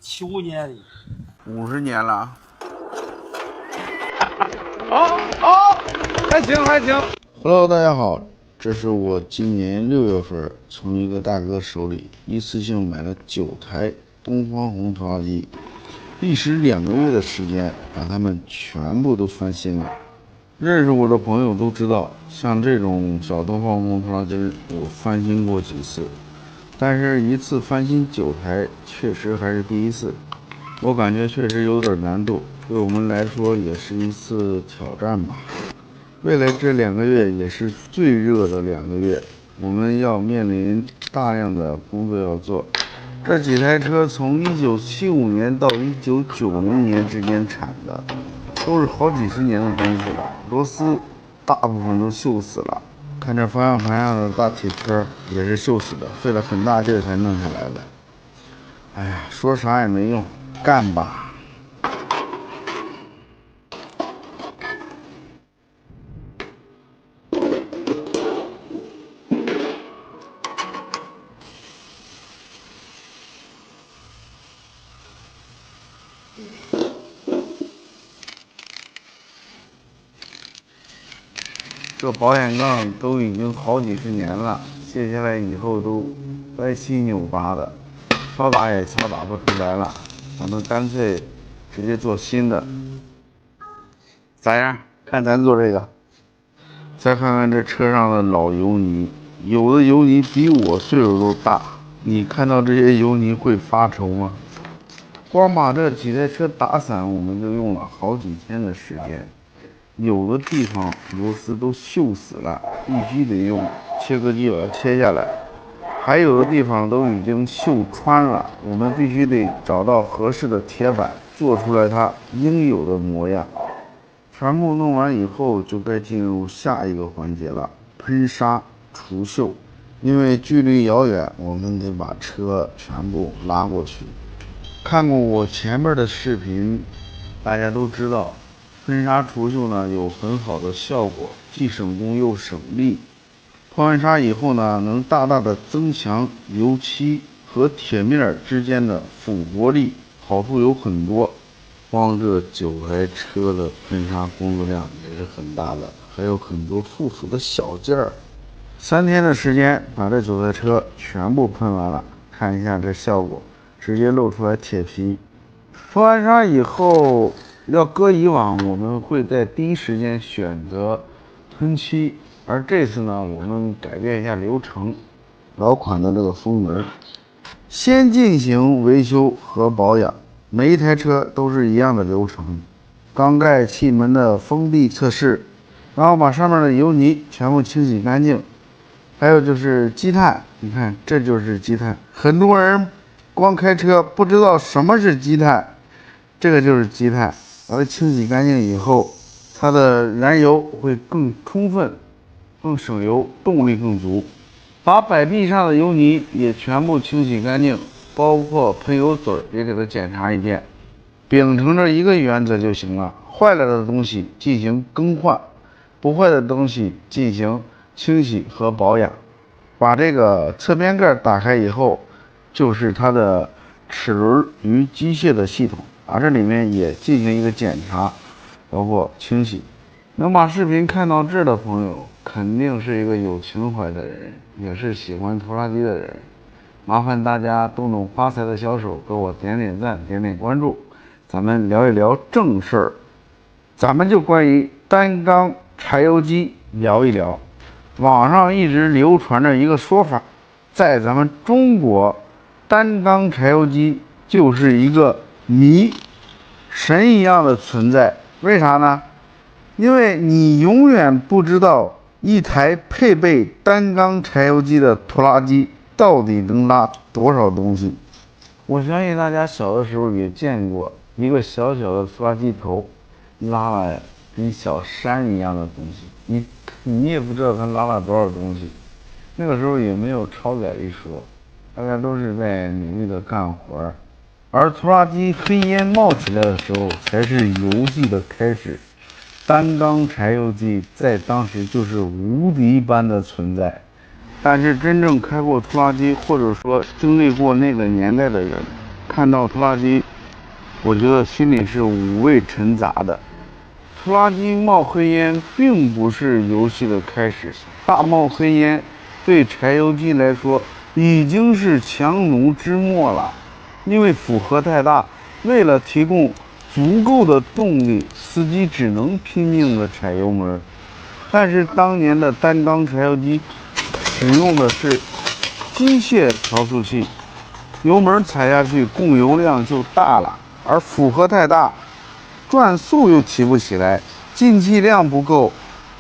75年的，50年了。还行。Hello， 大家好，这是我今年6月份从一个大哥手里一次性买了9台东方红拖拉机，历时2个月的时间，把它们全部都翻新了。认識我的朋友都知道，像這種小東方紅拖拉機我翻新過幾次，但是一次翻新9台確實還是第一次，我感覺確實有點難度，對我們來說也是一次挑戰吧。未來這2個月也是最熱的2個月，我們要面臨大量的工作要做。這幾台車從1975年到1990年之間產的，都是好幾十年的東西了，螺絲大部分都鏽死了。看這方向盤上的大鐵圈也是鏽死的，費了很大勁才弄下來的。哎呀，說啥也沒用，幹吧。這保險槓都已經好幾十年了，卸下來以後都歪七扭八的，敲打也敲打不出來了，咱們乾脆直接做新的。咋樣？看咱做這個。再看看這車上的老油泥，有的油泥比我歲數都大，你看到這些油泥會發愁嗎？光把這幾台車打散，我們就用了好幾天的時間。有的地方螺絲都鏽死了，必須得用切割機把它切下來；還有的地方都已經鏽穿了，我們必須得找到合適的鐵板，做出來它應有的模樣。全部弄完以後，就該進入下一個環節了——噴砂除鏽。因為距離遙遠，我們得把車全部拉過去。看過我前面的視頻，大家都知道。噴砂除鏽呢有很好的效果，既省工又省力。噴完砂以後呢，能大大的增強油漆和鐵面之間的附着力，好處有很多。光這9台車的噴砂工作量也是很大的，還有很多附屬的小件兒。3天的時間把這9台車全部噴完了，看一下這效果，直接露出來鐵皮。噴完砂以後。要擱以往，我們會在第一時間選擇噴漆，而這次呢，我們改變一下流程。老款的這個風門，先進行維修和保養，每一台車都是一樣的流程。缸蓋氣門的封閉測試，然後把上面的油泥全部清洗乾淨。還有就是積碳，你看這就是積碳。很多人光開車不知道什麼是積碳，這個就是積碳。把它清洗乾淨以後，它的燃油會更充分，更省油，動力更足。把擺臂上的油泥也全部清洗乾淨，包括噴油嘴也給它檢查一遍。秉承着一個原則就行了：壞了的東西進行更換，不壞的東西進行清洗和保養。把這個側邊蓋打開以後，就是它的齒輪與機械的系統。把這裡面也進行一個檢查，包括清洗。能把視頻看到這兒的朋友，肯定是一個有情懷的人，也是喜歡拖拉機的人。麻煩大家動動發財的小手，給我點點讚，點點關注。咱們聊一聊正事兒，咱們就關於單缸柴油機聊一聊。網上一直流傳着一個說法，在咱們中國，單缸柴油機就是一個謎，神一樣的存在。為啥呢？因為你永遠不知道一台配備單缸柴油機的拖拉機到底能拉多少東西。我相信大家小的時候也見過一個小小的拖拉機頭拉了跟小山一樣的東西，你也不知道它拉了多少東西。那個時候也沒有超載一說，大家都是在努力的幹活。而拖拉機黑煙冒起來的時候，才是遊戲的開始。單缸柴油機在當時就是無敵般的存在。但是真正開過拖拉機，或者說經歷過那個年代的人，看看到拖拉機，我覺得心裡是五味陳雜的。拖拉機冒黑煙並不是遊戲的開始，大冒黑煙對柴油機來說已經是強弩之末了。因為負荷太大，為了提供足夠的動力，司機只能拼命的踩油門。但是當年的单缸柴油機使用的是機械调速器，油門踩下去供油量就大了，而负荷太大，轉速又提不起來，进氣量不夠，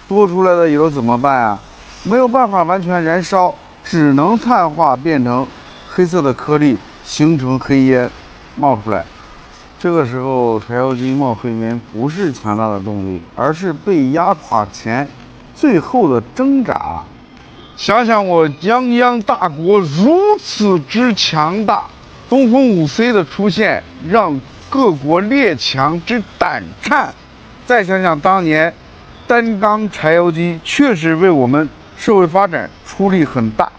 多出來的油怎麼办啊？沒有辦法完全燃燒，只能碳化變成黑色的顆粒，形成黑煙冒出來。這個時候柴油機冒黑煙不是強大的動力，而是被壓垮前最後的掙扎。想想我泱泱大國如此之強大，東風5C 的出現讓各國列強之膽顫。再想想當年單缸柴油機確實為我們社會發展出力很大，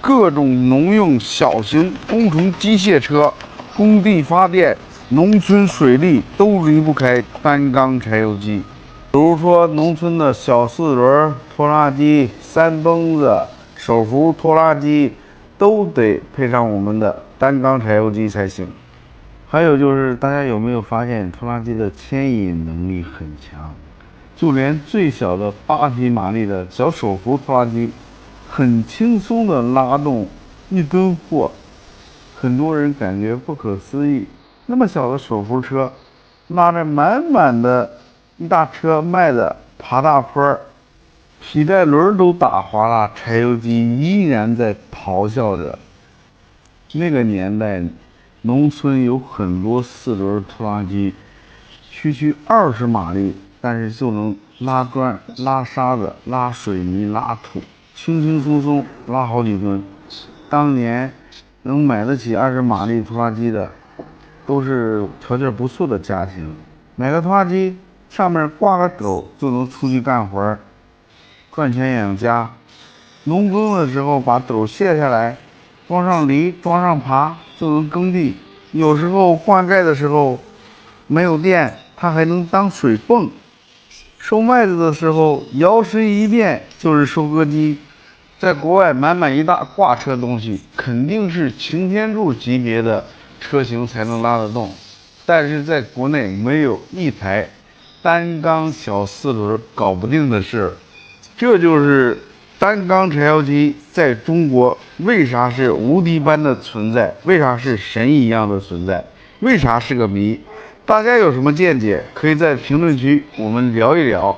各種農用小型工程機械車、工地發電、農村水利都離不開單缸柴油機。比如說農村的小4輪拖拉機、三蹦子、手扶拖拉機都得配上我们的单缸柴油机才行。還有就是大家有沒有發現拖拉機的牽引能力很強，就連最小的8匹馬力的小手扶拖拉機很輕鬆的拉動1噸貨，很多人感覺不可思議，那麼小的手扶車拉着滿滿的一大車麥子爬大坡，皮帶輪都打滑了，柴油機依然在咆哮着。那個年代農村有很多4輪拖拉機，区20馬力，但是就能拉磚、拉沙子、拉水泥、拉土，輕輕鬆鬆拉好幾噸。當年能買得起20馬力拖拉機的，都是條件不錯的家庭。買個拖拉機，上面掛個斗就能出去幹活，賺錢養家。農耕的時候把斗卸下來，裝上犁，裝上耙就能耕地。有時候灌溉的時候沒有電，它還能當水泵。收麥子的時候搖身一變就是收割機。在國外滿一大掛車東西，肯定是擎天柱級別的車型才能拉得動，但是在國內沒有一台單缸小4輪搞不定的事。這就是單缸柴油機在中國為啥是無敵般的存在，為啥是神一樣的存在，為啥是個謎？大家有什麼見解，可以在評論區我們聊一聊。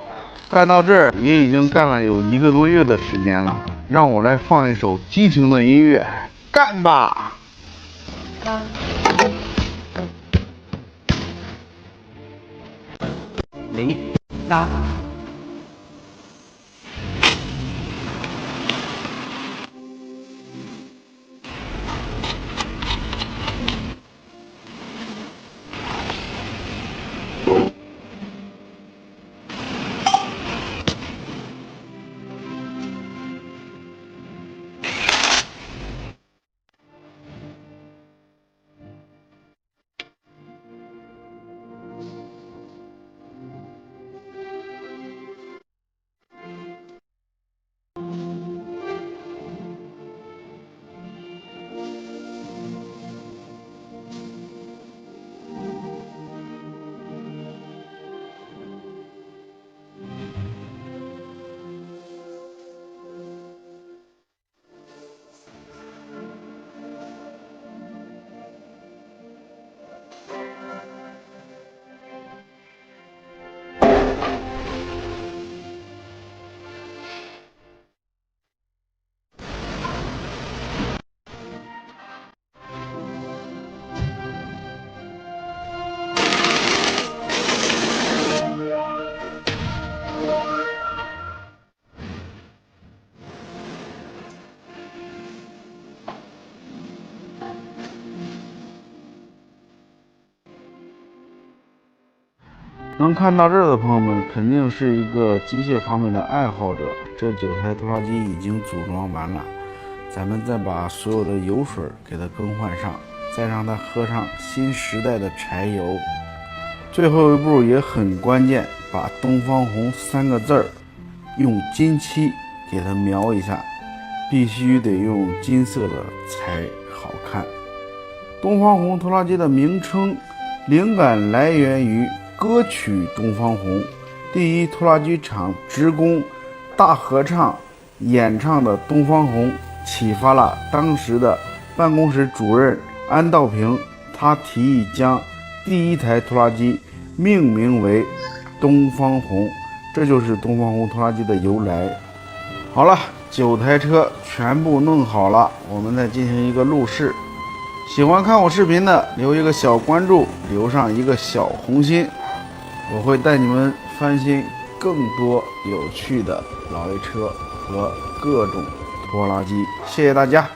幹到這兒也已經幹了有1個多月的時間了，讓我來放一首激情的音樂，幹吧！哩啦。能看到這兒的朋友們，肯定是一個機械方面的愛好者。這9台拖拉機已經組裝完了，咱們再把所有的油水給它更換上，再讓它喝上新时代的柴油。最後一步也很關鍵，把東方紅3個字用金漆給它描一下，必須得用金色的才好看。東方紅拖拉機的名稱靈感來源於歌曲《東方紅》，第一拖拉機廠職工大合唱演唱的《東方紅》，啟發了當時的辦公室主任安道平，他提議將第一台拖拉機命名為東方紅，這就是東方紅拖拉機的由來。好了，9台車全部弄好了，我們再進行一個路試。喜歡看我視頻的，留一個小關注，留上一個小紅心，我會帶你們翻新更多有趣的老爺車和各種拖拉機。謝謝大家。